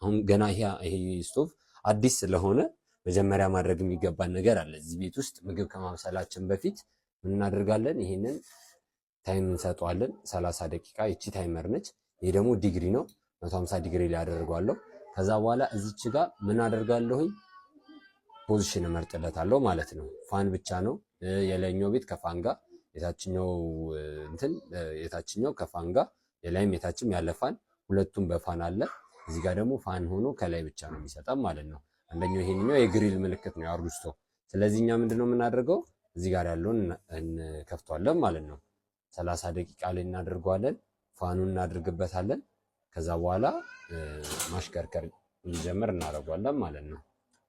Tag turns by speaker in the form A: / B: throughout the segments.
A: አሁን ገና ይሄ ስቶቭ አዲስ ስለሆነ መጀመሪያ ማድረግ የሚገባን ነገር አለ። እዚህ ቤት ውስጥ ምግብ ከማብሰላችን በፊት ምን እናደርጋለን? ይሄንን ታይም እንሰጠዋለን 30 ደቂቃ። እቺ ታይመር ነች። ይሄ ደግሞ ዲግሪ ነው 150 ዲግሪ ላይ አደርጋለሁ። ከዛ በኋላ እዚች ጋር ምን አደርጋለሁኝ? ፖዚሽን እመርጥለታለሁ ማለት ነው። ፋን ብቻ ነው የላይኛው ቤት ከፋን ጋር የታችኛው ከፋን ጋር የላይም የታችም ያለ ፋን ሁለቱም በፋን አለ። እዚህ ጋር ደግሞ ፋን ሆኖ ከላይ ብቻ ነው የሚሰጠን ማለት ነው። አንደኛው ይሄንኛው የግሪል ምልክት ነው አርጉስቶ። ስለዚህ እኛ ምንድነው የምናደርገው? እዚህ ጋር ያለውን እንከፍቷለን ማለት ነው። 30 ደቂቃ ላይ እናደርገዋለን። ፋኑን እናድርግበታለን። ከዛ በኋላ ማሽከርከር እንዲጀምር እናደርገዋለን ማለት ነው።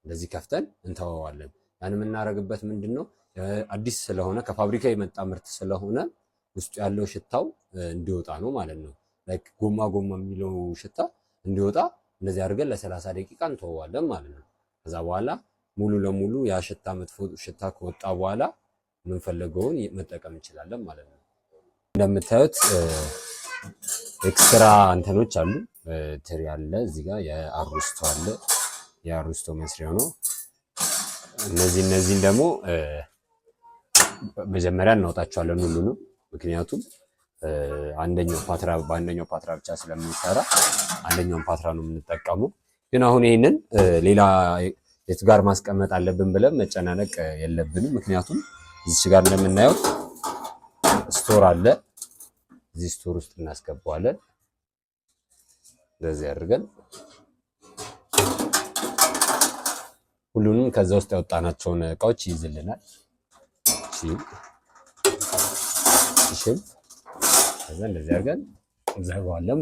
A: እንደዚህ ከፍተን እንተዋዋለን። ያን የምናደርግበት ምንድነው? አዲስ ስለሆነ ከፋብሪካ የመጣ ምርት ስለሆነ ውስጡ ያለው ሽታው እንዲወጣ ነው ማለት ነው። ላይክ ጎማ የሚለው ሽታ እንዲወጣ እንደዚህ አድርገን ለ30 ደቂቃ እንተዋዋለን ማለት ነው። ከዛ በኋላ ሙሉ ለሙሉ ያ ሽታ መጥፎ ሽታ ከወጣ በኋላ የምንፈልገውን መጠቀም እንችላለን ማለት ነው። እንደምታዩት ኤክስትራ አንተኖች አሉ። ትሪ አለ እዚህ ጋር የአሩስቶ አለ። የአሩስቶ መስሪያው ነው። እነዚህን ደግሞ መጀመሪያ እናወጣቸዋለን ሁሉንም። ምክንያቱም በአንደኛው ፓትራ ብቻ ስለምንሰራ አንደኛውን ፓትራ ነው የምንጠቀመው። ግን አሁን ይሄንን ሌላ የት ጋር ማስቀመጥ አለብን ብለን መጨናነቅ የለብንም። ምክንያቱም እዚች ጋር እንደምናየው ስቶር አለ። እዚህ ስቶር ውስጥ እናስገባዋለን። እንደዚህ አድርገን ሁሉንም ከዛ ውስጥ ያወጣናቸውን እቃዎች ይይዝልናል። እሺ ከዛ እንደዚህ አድርገን እንዘጋዋለን።